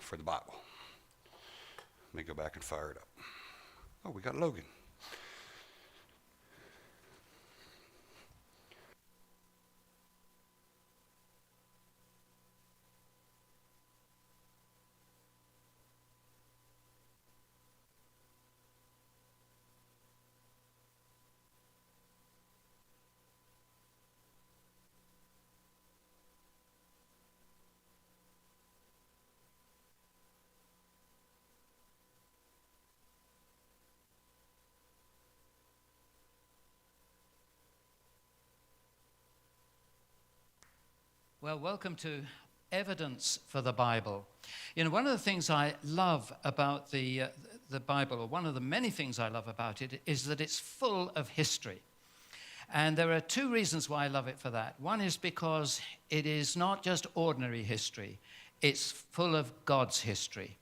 for the Bible. Let me go back and fire it up. Oh, we got Logan. Well, welcome to Evidence for the Bible. You know, one of the things I love about the Bible, or one of the many things I love about it, is that it's full of history. And there are two reasons why I love it for that. One is because it is not just ordinary history. It's full of God's history.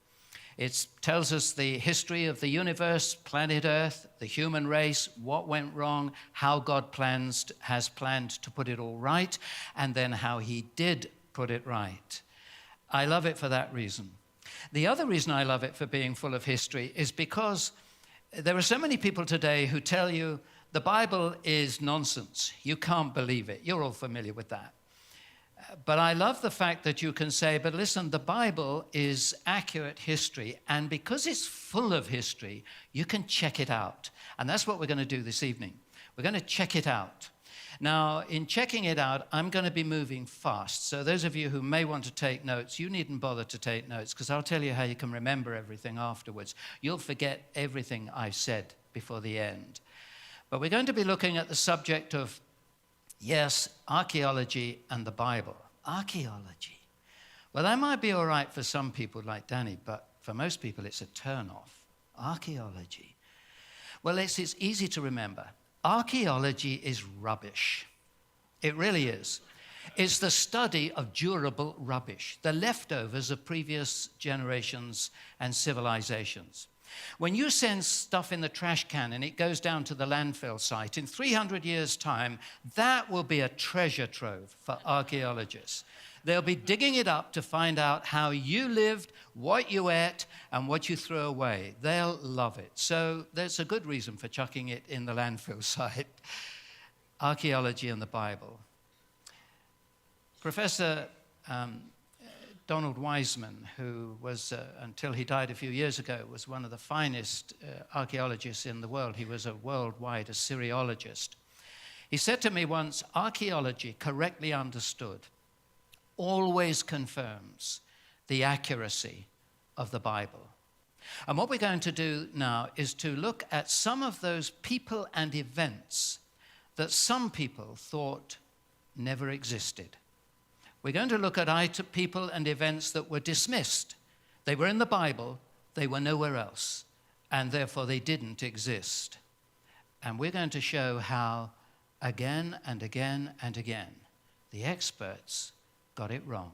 It tells us the history of the universe, planet Earth, the human race, what went wrong, how God has planned to put it all right, and then how he did put it right. I love it for that reason. The other reason I love it for being full of history is because there are so many people today who tell you the Bible is nonsense. You can't believe it. You're all familiar with that. But I love the fact that you can say, but listen, the Bible is accurate history, and because it's full of history, you can check it out. And that's what we're going to do this evening. We're going to check it out. Now, in checking it out, I'm going to be moving fast. So those of you who may want to take notes, you needn't bother to take notes, because I'll tell you how you can remember everything afterwards. You'll forget everything I said before the end. But we're going to be looking at the subject of, yes, archaeology and the Bible. Archaeology. Well, that might be all right for some people like Danny, but for most people it's a turn-off. Archaeology. Well, it's easy to remember. Archaeology is rubbish. It really is. It's the study of durable rubbish, the leftovers of previous generations and civilizations. When you send stuff in the trash can and it goes down to the landfill site, in 300 years' time, that will be a treasure trove for archaeologists. They'll be digging it up to find out how you lived, what you ate, and what you threw away. They'll love it. So there's a good reason for chucking it in the landfill site. Archaeology and the Bible. Professor Donald Wiseman, who was, until he died a few years ago, was one of the finest archaeologists in the world. He was a worldwide Assyriologist. He said to me once, archaeology, correctly understood, always confirms the accuracy of the Bible. And what we're going to do now is to look at some of those people and events that some people thought never existed. We're going to look at people and events that were dismissed. They were in the Bible, they were nowhere else, and therefore they didn't exist. And we're going to show how again and again and again the experts got it wrong.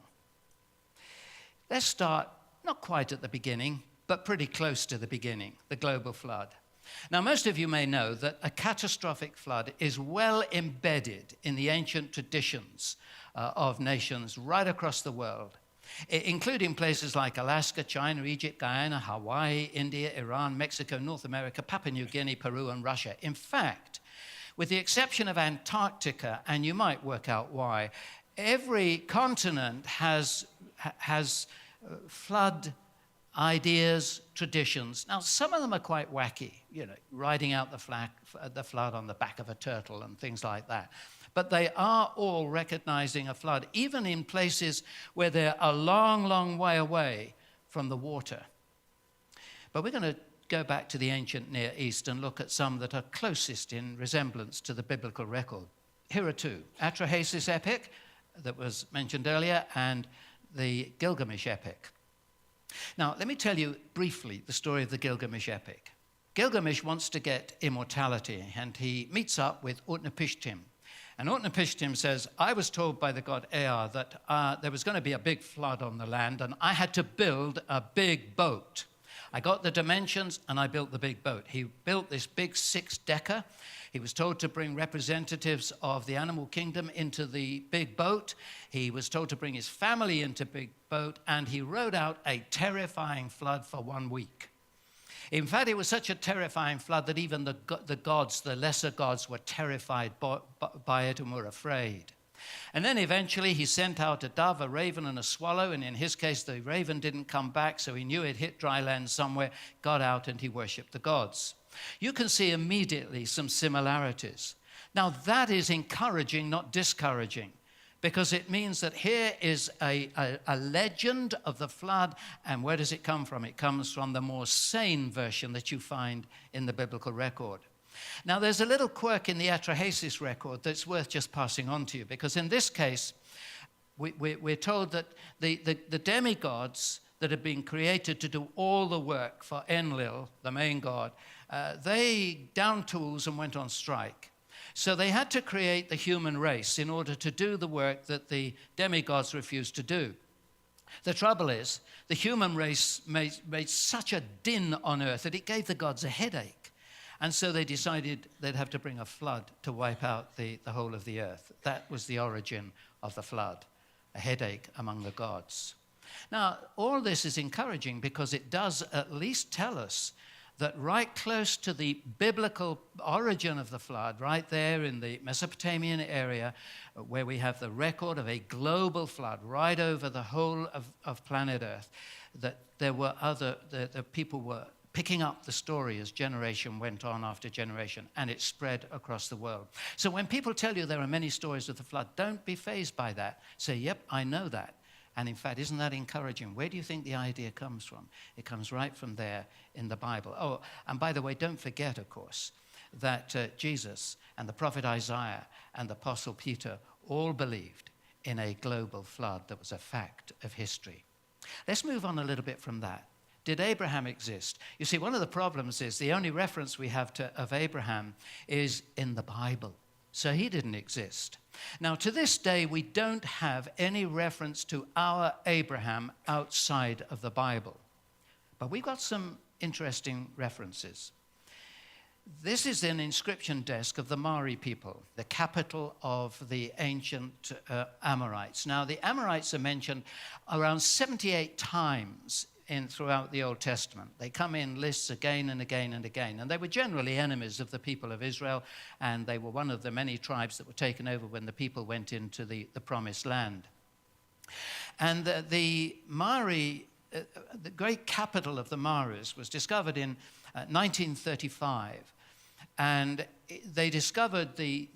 Let's start not quite at the beginning, but pretty close to the beginning, the global flood. Now, most of you may know that a catastrophic flood is well embedded in the ancient traditions of nations right across the world, including places like Alaska, China, Egypt, Guyana, Hawaii, India, Iran, Mexico, North America, Papua New Guinea, Peru, and Russia. In fact, with the exception of Antarctica, and you might work out why, every continent has flood ideas, traditions. Now, some of them are quite wacky, you know, riding out the flood on the back of a turtle and things like that. But they are all recognizing a flood, even in places where they're a long, long way away from the water. But we're going to go back to the ancient Near East and look at some that are closest in resemblance to the biblical record. Here are two: Atrahasis epic, that was mentioned earlier, and the Gilgamesh epic. Now, let me tell you briefly the story of the Gilgamesh epic. Gilgamesh wants to get immortality, and he meets up with Utnapishtim. And Utnapishtim says, I was told by the god Ea that there was going to be a big flood on the land, and I had to build a big boat. I got the dimensions, and I built the big boat. He built this big 6-decker. He was told to bring representatives of the animal kingdom into the big boat. He was told to bring his family into big boat, and he rode out a terrifying flood for 1 week. In fact, it was such a terrifying flood that even the gods, the lesser gods, were terrified by it and were afraid. And then eventually he sent out a dove, a raven, and a swallow. And in his case, the raven didn't come back, so he knew it hit dry land somewhere, got out, and he worshipped the gods. You can see immediately some similarities. Now, that is encouraging, not discouraging, because it means that here is a legend of the flood. And where does it come from? It comes from the more sane version that you find in the biblical record. Now, there's a little quirk in the Atrahasis record that's worth just passing on to you, because in this case, we're told that the demigods that had been created to do all the work for Enlil, the main god, they downed tools and went on strike. So they had to create the human race in order to do the work that the demigods refused to do. The trouble is, the human race made such a din on earth that it gave the gods a headache. And so they decided they'd have to bring a flood to wipe out the whole of the earth. That was the origin of the flood, a headache among the gods. Now, all this is encouraging because it does at least tell us that right close to the biblical origin of the flood, right there in the Mesopotamian area, where we have the record of a global flood right over the whole of planet Earth, that there were the people were picking up the story as generation went on after generation, and it spread across the world. So when people tell you there are many stories of the flood, don't be fazed by that. Say, yep, I know that. And in fact, isn't that encouraging? Where do you think the idea comes from? It comes right from there in the Bible. Oh, and by the way, don't forget, of course, that Jesus and the prophet Isaiah and the apostle Peter all believed in a global flood that was a fact of history. Let's move on a little bit from that. Did Abraham exist? You see, one of the problems is the only reference we have of Abraham is in the Bible. So he didn't exist. Now, to this day, we don't have any reference to our Abraham outside of the Bible. But we've got some interesting references. This is an inscription desk of the Mari people, the capital of the ancient Amorites. Now, the Amorites are mentioned around 78 times throughout the Old Testament. They come in lists again and again and again. And they were generally enemies of the people of Israel, and they were one of the many tribes that were taken over when the people went into the Promised Land. And the Mari, the great capital of the Maris, was discovered in 1935. And they discovered the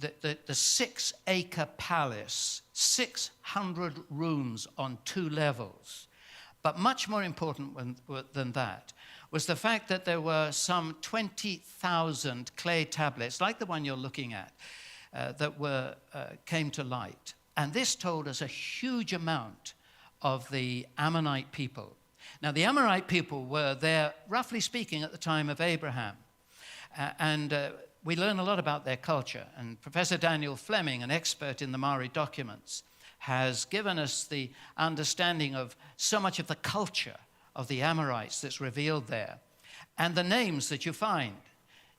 6-acre palace, 600 rooms on 2 levels. But much more important than that was the fact that there were some 20,000 clay tablets, like the one you're looking at, that came to light. And this told us a huge amount of the Ammonite people. Now, the Amorite people were there, roughly speaking, at the time of Abraham. And we learn a lot about their culture. And Professor Daniel Fleming, an expert in the Mari documents, has given us the understanding of so much of the culture of the Amorites that's revealed there. And the names that you find.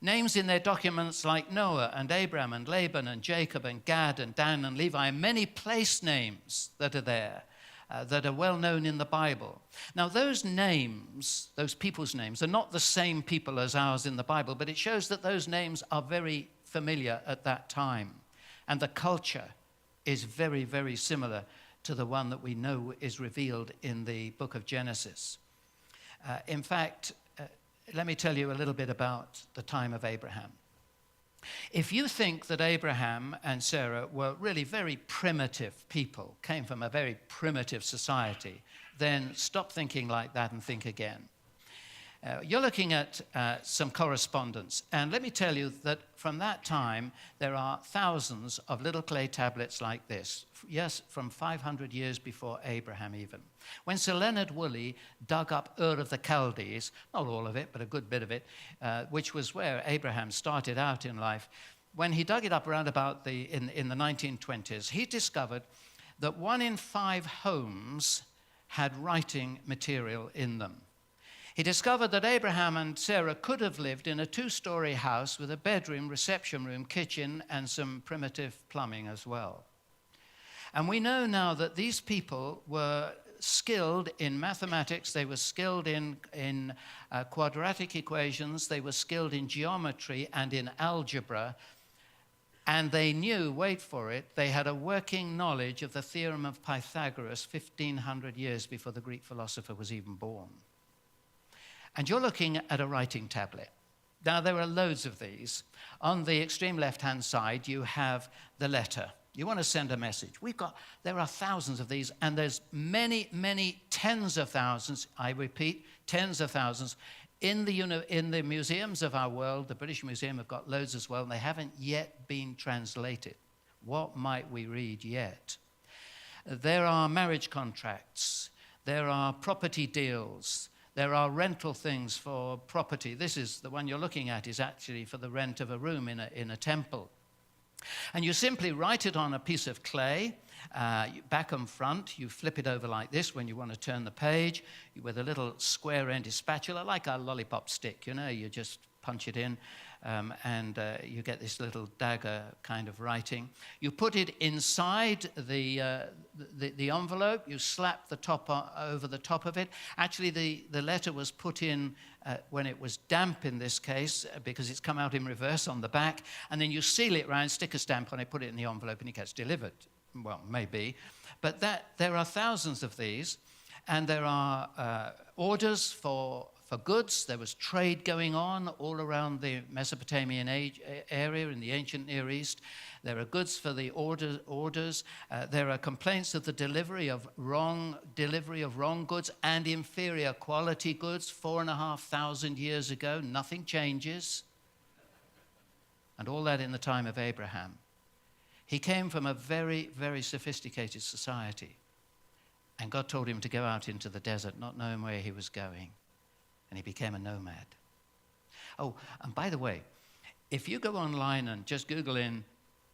Names in their documents like Noah and Abraham and Laban and Jacob and Gad and Dan and Levi, and many place names that are there that are well known in the Bible. Now, those names, those people's names, are not the same people as ours in the Bible, but it shows that those names are very familiar at that time. And the culture is very, very similar to the one that we know is revealed in the book of Genesis. In fact, let me tell you a little bit about the time of Abraham. If you think that Abraham and Sarah were really very primitive people, came from a very primitive society, then stop thinking like that and think again. You're looking at some correspondence, and let me tell you that from that time, there are thousands of little clay tablets like this, yes, from 500 years before Abraham even. When Sir Leonard Woolley dug up Ur of the Chaldees, not all of it, but a good bit of it, which was where Abraham started out in life, when he dug it up around about in the 1920s, he discovered that 1 in 5 homes had writing material in them. He discovered that Abraham and Sarah could have lived in a 2-story house with a bedroom, reception room, kitchen, and some primitive plumbing as well. And we know now that these people were skilled in mathematics, they were skilled in quadratic equations, they were skilled in geometry and in algebra, and they knew, wait for it, they had a working knowledge of the theorem of Pythagoras 1,500 years before the Greek philosopher was even born. And you're looking at a writing tablet. Now, there are loads of these. On the extreme left-hand side, you have the letter. You want to send a message. There are thousands of these, and there's many, many tens of thousands, I repeat, tens of thousands, in the museums of our world. The British Museum have got loads as well, and they haven't yet been translated. What might we read yet? There are marriage contracts. There are property deals. There are rental things for property. This is the one you're looking at, is actually for the rent of a room in a temple. And you simply write it on a piece of clay, back and front. You flip it over like this when you want to turn the page with a little square-ended spatula, like a lollipop stick, you just punch it in, and you get this little dagger kind of writing. You put it inside the envelope. You slap the top over the top of it. Actually, the letter was put in when it was damp in this case, because it's come out in reverse on the back, and then you seal it round, stick a stamp on it, put it in the envelope, and it gets delivered. Well, maybe. But there are thousands of these, and there are orders for goods. There was trade going on all around the Mesopotamian area in the ancient Near East. There are goods for the orders. There are complaints of the delivery of wrong goods and inferior quality goods 4,500 years ago. Nothing changes. And all that in the time of Abraham. He came from a very, very sophisticated society. And God told him to go out into the desert, not knowing where he was going. And he became a nomad. Oh, and by the way, if you go online and just Google in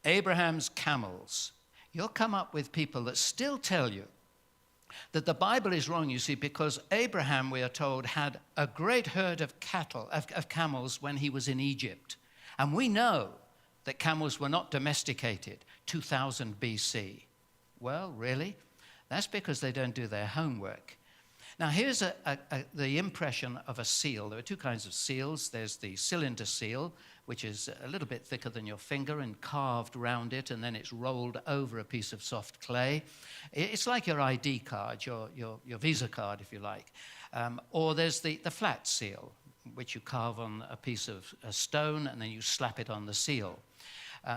Abraham's camels, you'll come up with people that still tell you that the Bible is wrong, you see, because Abraham, we are told, had a great herd of camels when he was in Egypt. And we know that camels were not domesticated 2000 BC. Well, really? That's because they don't do their homework. Now, here's the impression of a seal. There are 2 kinds of seals. There's the cylinder seal, which is a little bit thicker than your finger and carved round it, and then it's rolled over a piece of soft clay. It's like your ID card, your Visa card, if you like. Or there's the flat seal, which you carve on a piece of a stone, and then you slap it on the seal.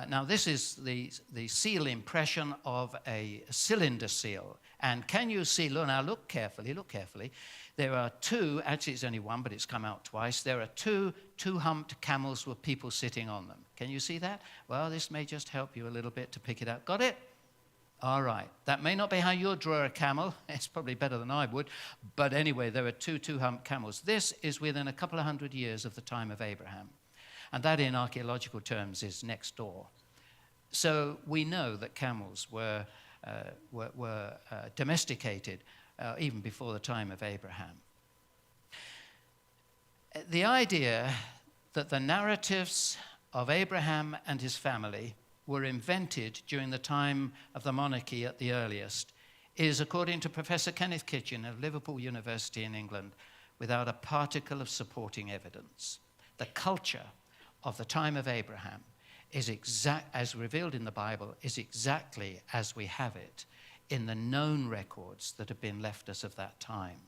Now, this is the seal impression of a cylinder seal. And can you see, look carefully. There are 2, actually it's only 1, but it's come out twice. There are 2 humped camels with people sitting on them. Can you see that? Well, this may just help you a little bit to pick it out. Got it? All right. That may not be how you'd draw a camel. It's probably better than I would. But anyway, there are 2 humped camels. This is within a couple of hundred years of the time of Abraham. And that, in archaeological terms, is next door. So we know that camels were domesticated even before the time of Abraham. The idea that the narratives of Abraham and his family were invented during the time of the monarchy at the earliest is, according to Professor Kenneth Kitchen of Liverpool University in England, without a particle of supporting evidence. The culture of the time of Abraham is as revealed in the Bible, is exactly as we have it in the known records that have been left us of that time.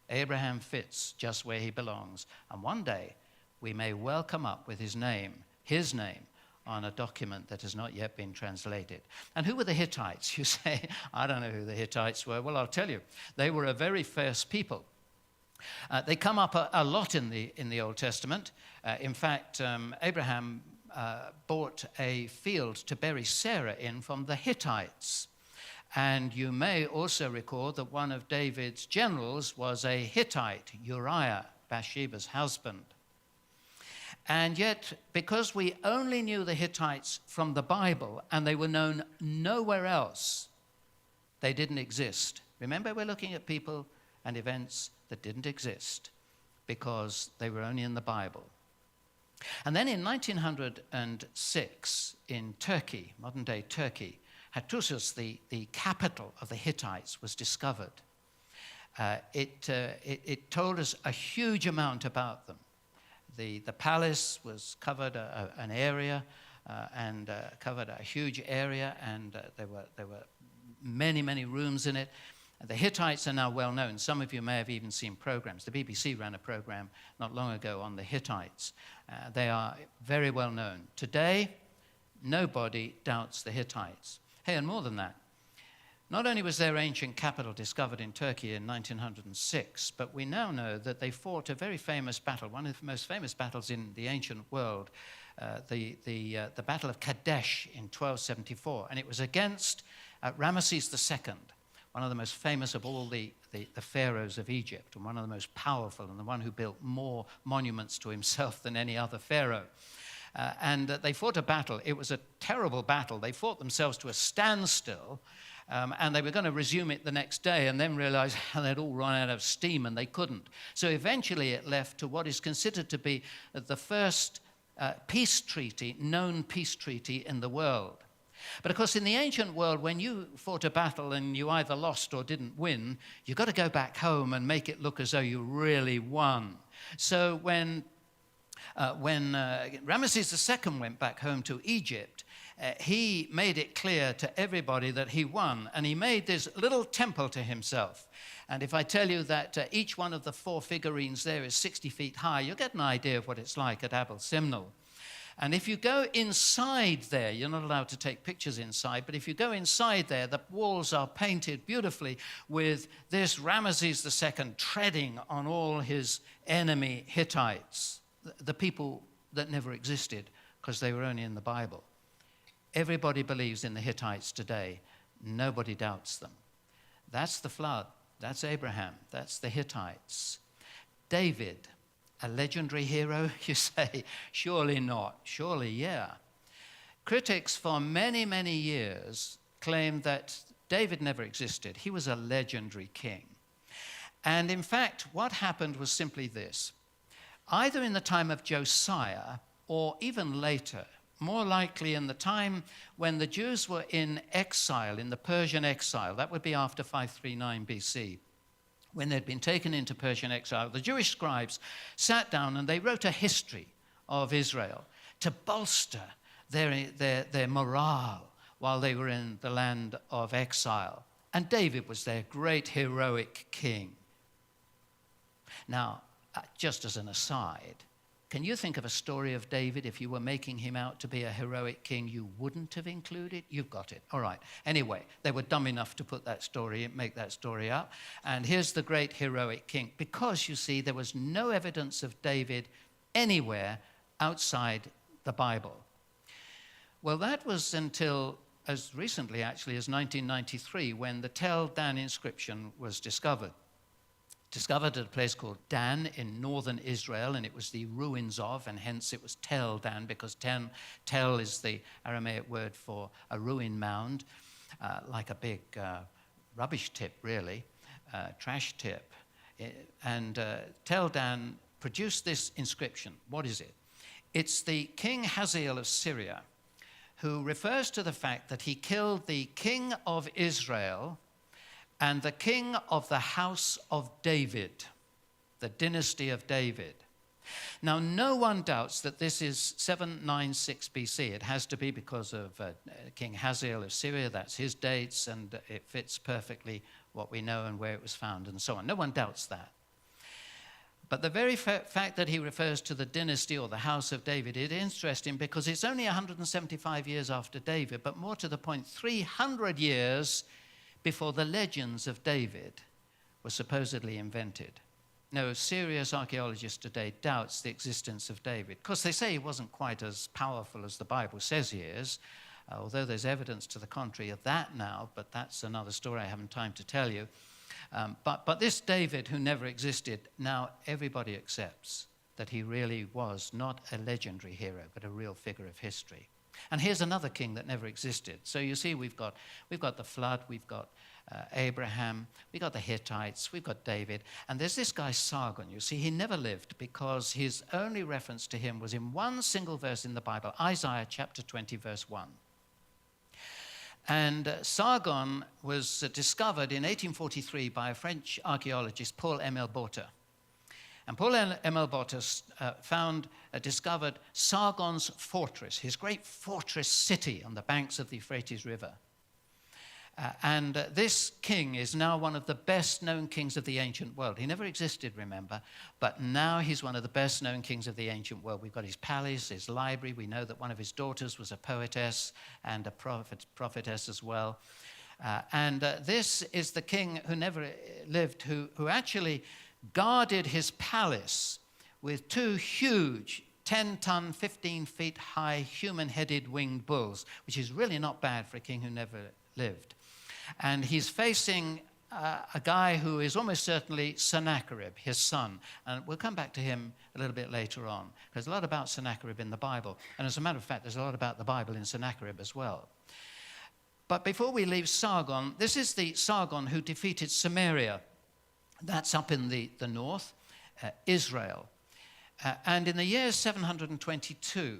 Abraham fits just where he belongs, and one day we may well come up with his name, on a document that has not yet been translated. And who were the Hittites? You say, I don't know who the Hittites were. Well, I'll tell you. They were a very fierce people. They come up a lot in the Old Testament. In fact, Abraham bought a field to bury Sarah in from the Hittites. And you may also recall that one of David's generals was a Hittite, Uriah, Bathsheba's husband. And yet, because we only knew the Hittites from the Bible and they were known nowhere else, they didn't exist. Remember, we're looking at people and events that didn't exist. because they were only in the Bible. And then in 1906, in Turkey, modern-day Turkey, Hattusis, the capital of the Hittites, was discovered. It told us a huge amount about them. The palace was covered an area and covered a huge area, and there were many, many rooms in it. The Hittites are now well known. Some of you may have even seen programs. The BBC ran a program not long ago on the Hittites. They are very well known. Today, nobody doubts the Hittites. Hey, and more than that, not only was their ancient capital discovered in Turkey in 1906, but we now know that they fought a very famous battle, one of the most famous battles in the ancient world, the Battle of Kadesh in 1274. And it was against Ramesses II, one of the most famous of all the pharaohs of Egypt, and one of the most powerful, and the one who built more monuments to himself than any other pharaoh. And they fought a battle. It was a terrible battle. They fought themselves to a standstill, and they were going to resume it the next day, and then realized they'd all run out of steam and they couldn't. So eventually it left to what is considered to be the first peace treaty, known peace treaty in the world. But of course, in the ancient world, when you fought a battle and you either lost or didn't win, you've got to go back home and make it look as though you really won. So when Ramesses II went back home to Egypt, he made it clear to everybody that he won, and he made this little temple to himself. And if I tell you that each one of the 4 figurines there is 60 feet high, you'll get an idea of what it's like at Abel Simnel. And if you go inside there, you're not allowed to take pictures inside, but if you go inside there, the walls are painted beautifully with this Ramesses II treading on all his enemy Hittites, the people that never existed because they were only in the Bible. Everybody believes in the Hittites today. Nobody doubts them. That's the flood. That's Abraham. That's the Hittites. David, a legendary hero, you say? Surely not. Surely, yeah. Critics for many, many years claimed that David never existed. He was a legendary king. And in fact, what happened was simply this. Either in the time of Josiah or even later, more likely in the time when the Jews were in exile, in the Persian exile, that would be after 539 BC, when they'd been taken into Persian exile, the Jewish scribes sat down and they wrote a history of Israel to bolster their morale while they were in the land of exile. And David was their great heroic king. Now, just as an aside, can you think of a story of David, if you were making him out to be a heroic king, you wouldn't have included? You've got it. All right. Anyway, they were dumb enough to make that story up. And here's the great heroic king. Because, you see, there was no evidence of David anywhere outside the Bible. Well, that was until as recently, actually, as 1993, when the Tel Dan inscription was discovered. Discovered at a place called Dan in northern Israel, and it was the ruins of, and hence it was Tel Dan, because Tel is the Aramaic word for a ruin mound, like a big rubbish tip, really, trash tip. And Tel Dan produced this inscription. What is it? It's the King Hazael of Syria, who refers to the fact that he killed the king of Israel and the king of the house of David, the dynasty of David. Now, no one doubts that this is 796 BC. It has to be because of King Hazael of Syria. That's his dates, and it fits perfectly what we know and where it was found and so on. No one doubts that. But the very fact that he refers to the dynasty or the house of David is interesting because it's only 175 years after David, but more to the point, 300 years before the legends of David were supposedly invented. No serious archaeologist today doubts the existence of David. Of course, they say he wasn't quite as powerful as the Bible says he is, although there's evidence to the contrary of that now, but that's another story I haven't time to tell you. But this David, who never existed, now everybody accepts that he really was not a legendary hero, but a real figure of history. And here's another king that never existed. So you see, we've got the flood, we've got Abraham, we got the Hittites, we've got David, and there's this guy Sargon. You see, he never lived because his only reference to him was in one single verse in the Bible, Isaiah chapter 20, verse 1. And Sargon was discovered in 1843 by a French archaeologist, Paul-Émile Botta. And Paul-Émile Botta discovered Sargon's fortress, his great fortress city on the banks of the Euphrates River. And this king is now one of the best-known kings of the ancient world. He never existed, remember, but now he's one of the best-known kings of the ancient world. We've got his palace, his library. We know that one of his daughters was a poetess and a prophetess as well. This is the king who never lived, who actually guarded his palace with two huge 10-ton, 15-feet-high, human-headed winged bulls, which is really not bad for a king who never lived. And he's facing a guy who is almost certainly Sennacherib, his son. And we'll come back to him a little bit later on. There's a lot about Sennacherib in the Bible. And as a matter of fact, there's a lot about the Bible in Sennacherib as well. But before we leave Sargon, this is the Sargon who defeated Samaria. That's up in the north, Israel. And in the year 722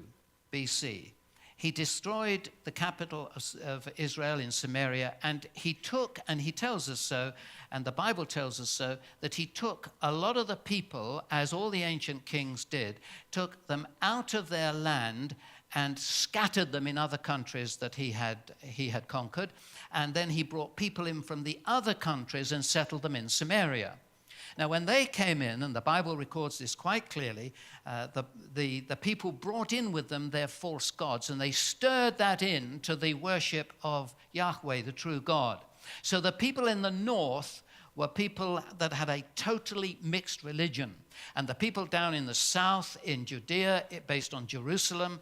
BC, he destroyed the capital of Israel in Samaria, and he tells us so, and the Bible tells us so, that he took a lot of the people, as all the ancient kings did, took them out of their land and scattered them in other countries that he had conquered, and then he brought people in from the other countries and settled them in Samaria. Now, when they came in, and the Bible records this quite clearly, the people brought in with them their false gods, and they stirred that in to the worship of Yahweh, the true God. So the people in the north were people that had a totally mixed religion. And the people down in the south, in Judea, based on Jerusalem,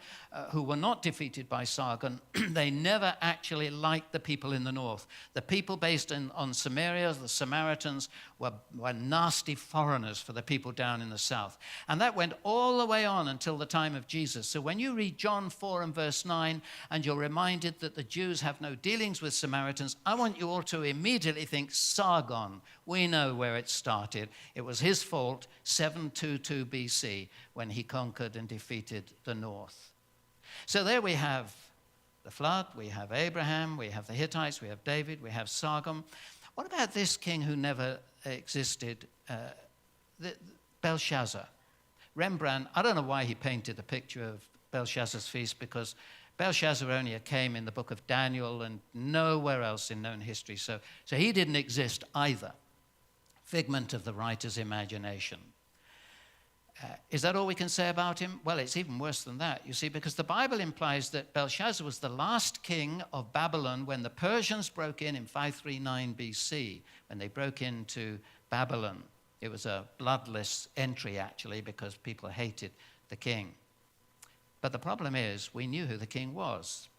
who were not defeated by Sargon, they never actually liked the people in the north. The people based on Samaria, the Samaritans, were nasty foreigners for the people down in the south. And that went all the way on until the time of Jesus. So when you read John 4 and verse 9, and you're reminded that the Jews have no dealings with Samaritans, I want you all to immediately think Sargon. We know where it started. It was his fault, 722 BC, when he conquered and defeated the north. So there we have the flood, we have Abraham, we have the Hittites, we have David, we have Sargon. What about this king who never existed, Belshazzar? Rembrandt, I don't know why he painted the picture of Belshazzar's feast, because Belshazzar only came in the book of Daniel and nowhere else in known history. So he didn't exist either. Figment of the writer's imagination. Is that all we can say about him? Well, it's even worse than that, you see, because the Bible implies that Belshazzar was the last king of Babylon when the Persians broke in 539 BC, when they broke into Babylon. It was a bloodless entry, actually, because people hated the king. But the problem is, we knew who the king was.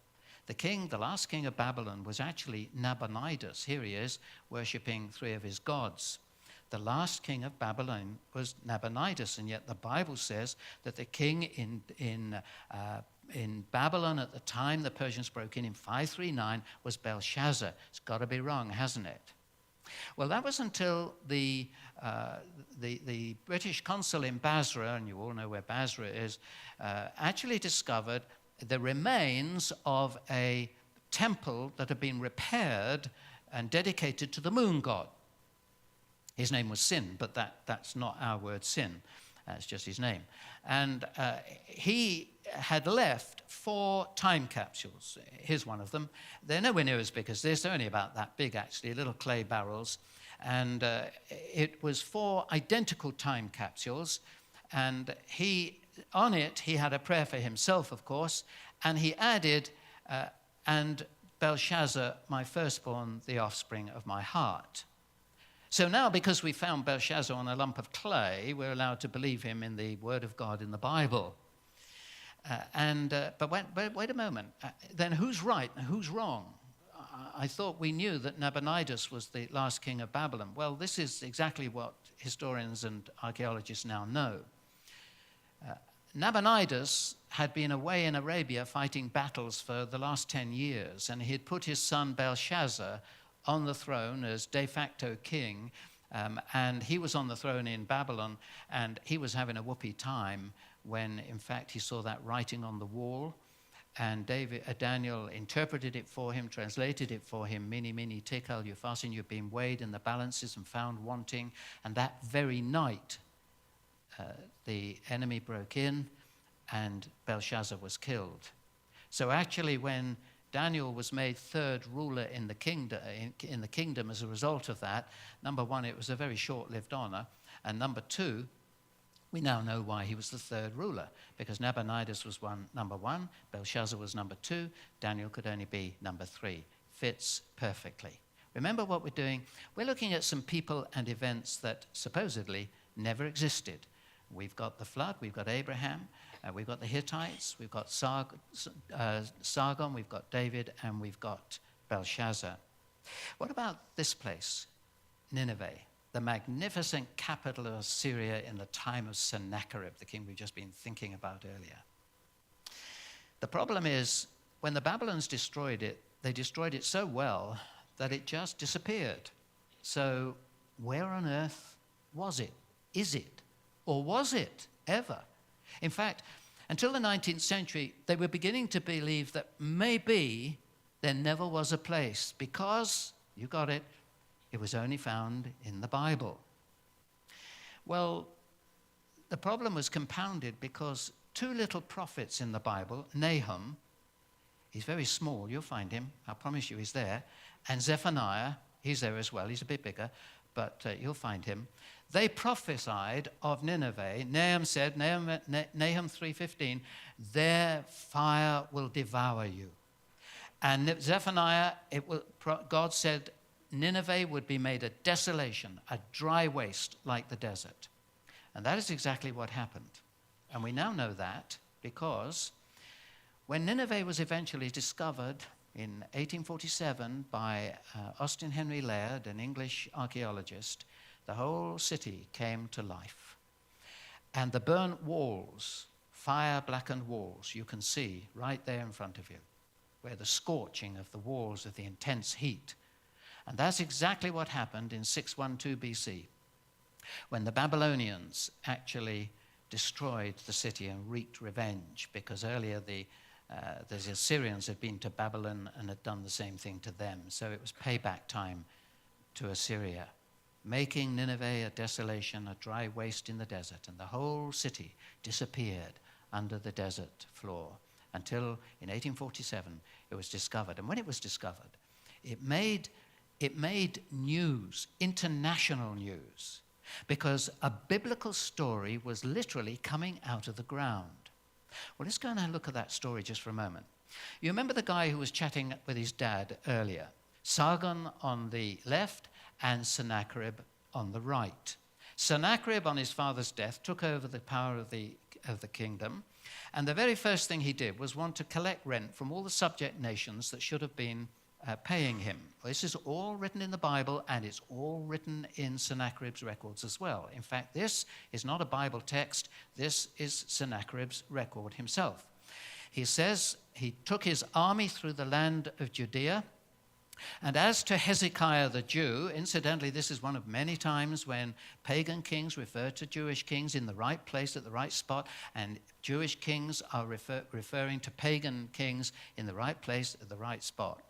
The last king of Babylon, was actually Nabonidus. Here he is, worshipping three of his gods. The last king of Babylon was Nabonidus, and yet the Bible says that the king in Babylon at the time the Persians broke in 539 was Belshazzar. It's got to be wrong, hasn't it? Well, that was until the British consul in Basra, and you all know where Basra is, actually discovered the remains of a temple that had been repaired and dedicated to the moon god. His name was Sin, but that's not our word Sin. That's just his name. And he had left 4 time capsules. Here's one of them. They're nowhere near as big as this. They're only about that big, actually, little clay barrels. And it was 4 identical time capsules. And on it, he had a prayer for himself, of course. And he added, and Belshazzar, my firstborn, the offspring of my heart. So now, because we found Belshazzar on a lump of clay, we're allowed to believe him in the word of God in the Bible. But wait a moment. Then who's right and who's wrong? I thought we knew that Nabonidus was the last king of Babylon. Well, this is exactly what historians and archaeologists now know. Nabonidus had been away in Arabia fighting battles for the last 10 years, and he had put his son Belshazzar on the throne as de facto king, and he was on the throne in Babylon, and he was having a whoopee time when, in fact, he saw that writing on the wall. And Daniel interpreted it for him, translated it for him, mene, mene, tekel, upharsin, you've been weighed in the balances and found wanting. And that very night, the enemy broke in and Belshazzar was killed. So actually, when Daniel was made third ruler in the kingdom as a result of that, number one, it was a very short-lived honor. And number two, we now know why he was the third ruler, because Nabonidus was number one, Belshazzar was number two, Daniel could only be number three. Fits perfectly. Remember what we're doing? We're looking at some people and events that supposedly never existed. We've got the flood, we've got Abraham, we've got the Hittites, we've got Sargon, we've got David, and we've got Belshazzar. What about this place, Nineveh? The magnificent capital of Assyria in the time of Sennacherib, the king we've just been thinking about earlier. The problem is, when the Babylons destroyed it, they destroyed it so well that it just disappeared. So where on earth was it? Is it? Or was it ever? In fact, until the 19th century, they were beginning to believe that maybe there never was a place, because, you got it, it was only found in the Bible. Well, the problem was compounded because two little prophets in the Bible, Nahum, he's very small, you'll find him, I promise you he's there, and Zephaniah, he's there as well, he's a bit bigger, but you'll find him. They prophesied of Nineveh. Nahum said, Nahum 3:15, their fire will devour you. And Zephaniah, God said, Nineveh would be made a desolation, a dry waste like the desert. And that is exactly what happened. And we now know that because when Nineveh was eventually discovered in 1847 by Austin Henry Laird, an English archaeologist, the whole city came to life. And the burnt walls, fire-blackened walls, you can see right there in front of you, where the scorching of the walls of the intense heat. And that's exactly what happened in 612 BC, when the Babylonians actually destroyed the city and wreaked revenge, because earlier the Assyrians had been to Babylon and had done the same thing to them. So it was payback time to Assyria, making Nineveh a desolation, a dry waste in the desert. And the whole city disappeared under the desert floor until in 1847 it was discovered. And when it was discovered, it made news, international news, because a biblical story was literally coming out of the ground. Well, let's go and have a look at that story just for a moment. You remember the guy who was chatting with his dad earlier? Sargon on the left and Sennacherib on the right. Sennacherib, on his father's death, took over the power of the kingdom, and the very first thing he did was want to collect rent from all the subject nations that should have been paying him. This is all written in the Bible, and it's all written in Sennacherib's records as well. In fact, this is not a Bible text. This is Sennacherib's record himself. He says he took his army through the land of Judea, and as to Hezekiah the Jew, incidentally, this is one of many times when pagan kings refer to Jewish kings in the right place at the right spot, and Jewish kings are referring to pagan kings in the right place at the right spot.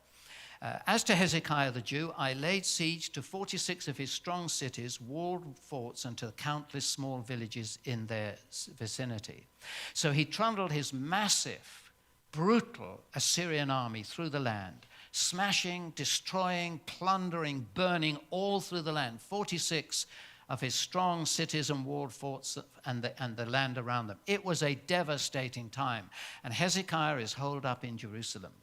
As to Hezekiah the Jew, I laid siege to 46 of his strong cities, walled forts, and to countless small villages in their vicinity. So he trundled his massive, brutal Assyrian army through the land, smashing, destroying, plundering, burning all through the land. 46 of his strong cities and walled forts and the land around them. It was a devastating time. And Hezekiah is holed up in Jerusalem.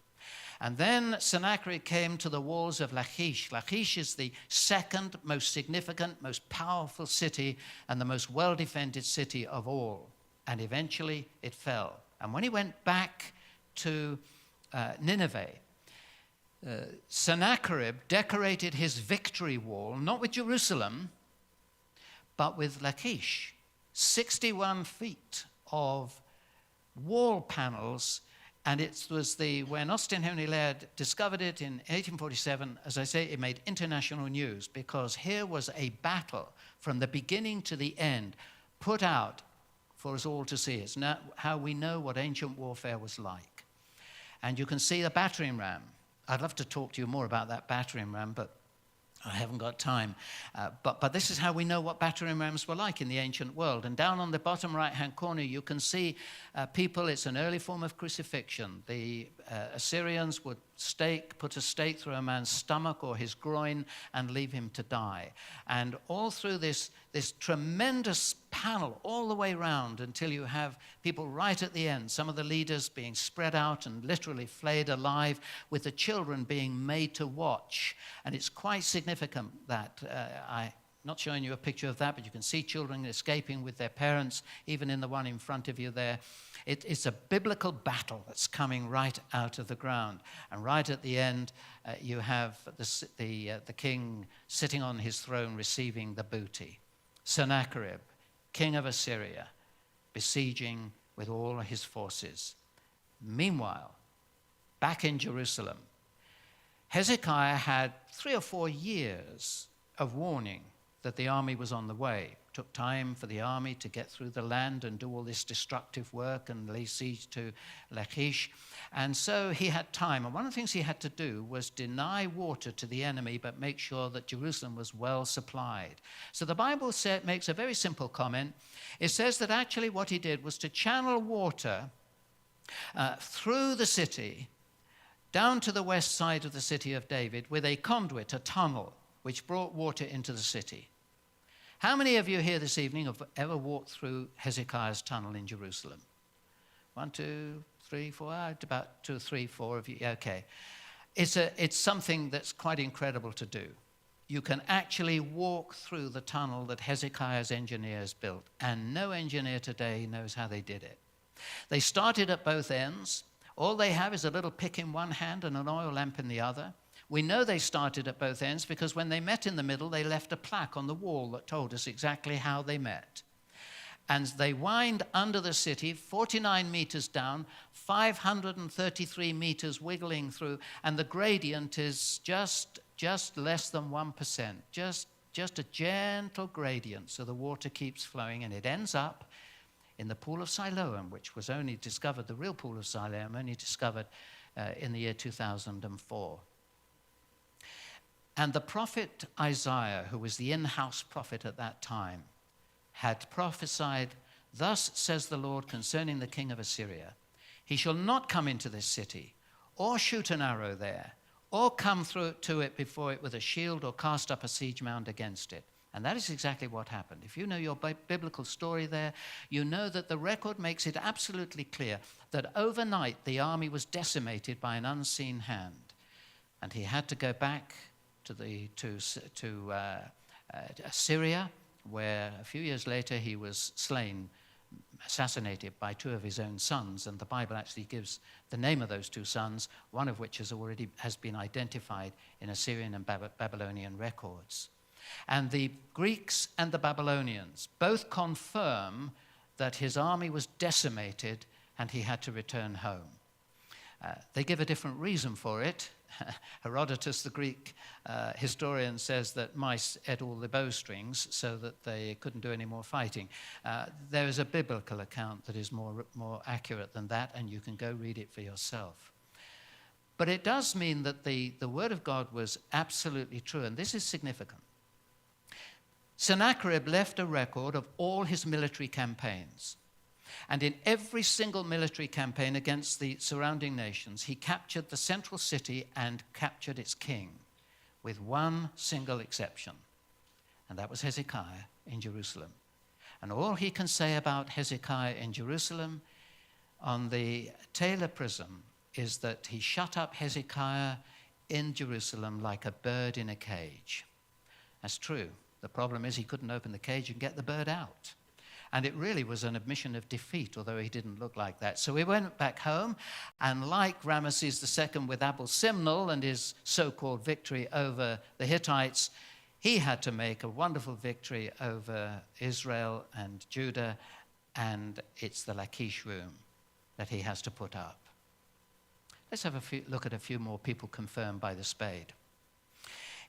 And then Sennacherib came to the walls of Lachish. Lachish is the second most significant, most powerful city and the most well-defended city of all. And eventually it fell. And when he went back to Nineveh, Sennacherib decorated his victory wall, not with Jerusalem, but with Lachish. 61 feet of wall panels And it was when Austin Henry Laird discovered it in 1847, as I say, it made international news because here was a battle from the beginning to the end put out for us all to see. It's now how we know what ancient warfare was like. And you can see the battering ram. I'd love to talk to you more about that battering ram, but I haven't got time. But this is how we know what battering rams were like in the ancient world. And down on the bottom right-hand corner, you can see people. It's an early form of crucifixion. The Assyrians would put a stake through a man's stomach or his groin and leave him to die. And all through this tremendous panel, all the way around until you have people right at the end, some of the leaders being spread out and literally flayed alive, with the children being made to watch. And it's quite significant that I'm not showing you a picture of that, but you can see children escaping with their parents, even in the one in front of you there. It's a biblical battle that's coming right out of the ground. And right at the end, you have the king sitting on his throne receiving the booty. Sennacherib, king of Assyria, besieging with all his forces. Meanwhile, back in Jerusalem, Hezekiah had 3 or 4 years of warning that the army was on the way. It took time for the army to get through the land and do all this destructive work and lay siege to Lachish. And so he had time. And one of the things he had to do was deny water to the enemy, but make sure that Jerusalem was well supplied. So the Bible makes a very simple comment. It says that actually what he did was to channel water through the city down to the west side of the city of David with a conduit, a tunnel, which brought water into the city. How many of you here this evening have ever walked through Hezekiah's tunnel in Jerusalem? 1, 2, 3, 4, about 2, 3, 4 of you. Okay. It's something that's quite incredible to do. You can actually walk through the tunnel that Hezekiah's engineers built, and no engineer today knows how they did it. They started at both ends. All they have is a little pick in one hand and an oil lamp in the other. We know they started at both ends because when they met in the middle, they left a plaque on the wall that told us exactly how they met. And they wind under the city, 49 meters down, 533 meters wiggling through, and the gradient is just less than 1%, just a gentle gradient, so the water keeps flowing, and it ends up in the pool of Siloam, which was only discovered, the real pool of Siloam, only discovered in the year 2004. And the prophet Isaiah, who was the in-house prophet at that time, had prophesied, "Thus says the Lord concerning the king of Assyria, he shall not come into this city, or shoot an arrow there, or come through to it before it with a shield, or cast up a siege mound against it." And that is exactly what happened. If you know your biblical story there, you know that the record makes it absolutely clear that overnight the army was decimated by an unseen hand. And he had to go back to Syria, where a few years later he was slain, assassinated by 2 of his own sons. And the Bible actually gives the name of those 2 sons, one of which has been identified in Assyrian and Babylonian records. And the Greeks and the Babylonians both confirm that his army was decimated and he had to return home. They give a different reason for it. Herodotus, the Greek historian, says that mice ate all the bowstrings so that they couldn't do any more fighting. There is a biblical account that is more accurate than that, and you can go read it for yourself. But it does mean that the word of God was absolutely true, and this is significant. Sennacherib left a record of all his military campaigns. And in every single military campaign against the surrounding nations, he captured the central city and captured its king, with one single exception. And that was Hezekiah in Jerusalem. And all he can say about Hezekiah in Jerusalem on the Taylor Prism is that he shut up Hezekiah in Jerusalem like a bird in a cage. That's true. The problem is he couldn't open the cage and get the bird out. And it really was an admission of defeat, although he didn't look like that. So he went back home, and like Ramesses II with Abel Simnel and his so-called victory over the Hittites, he had to make a wonderful victory over Israel and Judah, and it's the Lachish room that he has to put up. Let's have a look at a few more people confirmed by the spade.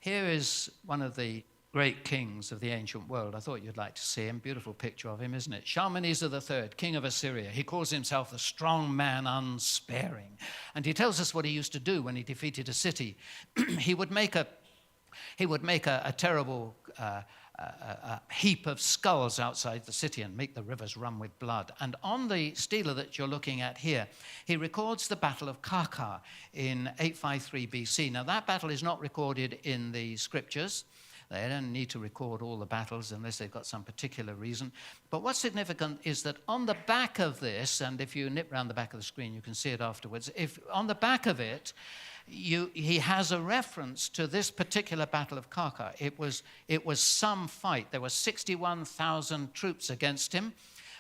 Here is one of the great kings of the ancient world. I thought you'd like to see him. Beautiful picture of him, isn't it? Shalmaneser III, king of Assyria. He calls himself the strong man unsparing. And he tells us what he used to do when he defeated a city. He would make a terrible heap of skulls outside the city and make the rivers run with blood. And on the stela that you're looking at here, he records the Battle of Karkar in 853 BC. Now, that battle is not recorded in the scriptures. They don't need to record all the battles unless they've got some particular reason. But what's significant is that on the back of this, and if you nip around the back of the screen, you can see it afterwards. If on the back of it, he has a reference to this particular Battle of Karkar. It was some fight. There were 61,000 troops against him,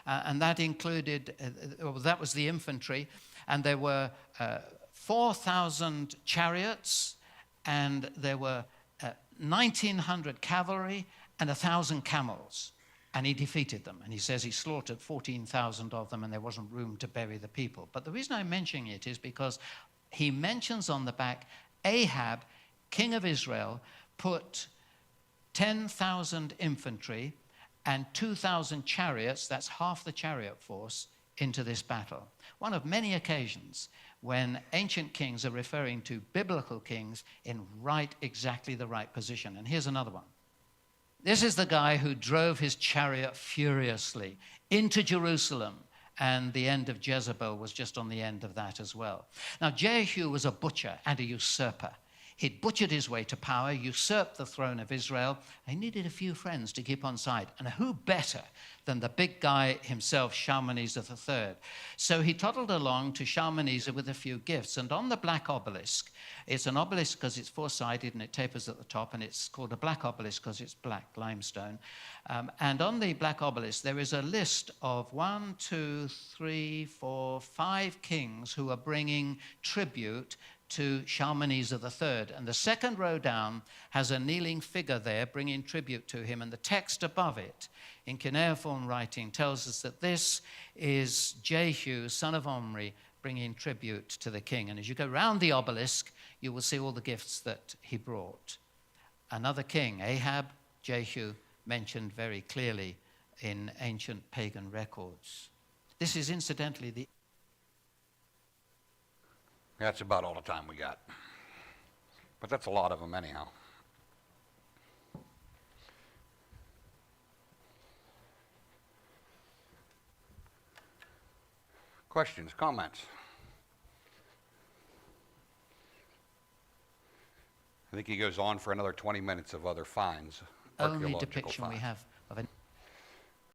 and that included, that was the infantry, and there were 4,000 chariots, and there were 1,900 cavalry and 1,000 camels. And he defeated them. And he says he slaughtered 14,000 of them, and there wasn't room to bury the people. But the reason I'm mentioning it is because he mentions on the back, Ahab, king of Israel, put 10,000 infantry and 2,000 chariots, that's half the chariot force, into this battle. One of many occasions when ancient kings are referring to biblical kings in exactly the right position. And here's another one. This is the guy who drove his chariot furiously into Jerusalem, and the end of Jezebel was just on the end of that as well. Now, Jehu was a butcher and a usurper. He'd butchered his way to power, usurped the throne of Israel. He needed a few friends to keep on side. And who better than the big guy himself, Shalmaneser III? So he toddled along to Shalmaneser with a few gifts. And on the black obelisk, it's an obelisk because it's four-sided and it tapers at the top, and it's called a black obelisk because it's black limestone. And on the black obelisk, there is a list of 5 kings who are bringing tribute to Shalmaneser III. And the second row down has a kneeling figure there bringing tribute to him. And the text above it, in cuneiform writing, tells us that this is Jehu, son of Omri, bringing tribute to the king. And as you go round the obelisk, you will see all the gifts that he brought. Another king, Ahab, Jehu, mentioned very clearly in ancient pagan records. This is incidentally the... That's about all the time we got. But that's a lot of them anyhow. Questions, comments? I think he goes on for another 20 minutes of other finds. Only Archaeological depiction we finds. have of an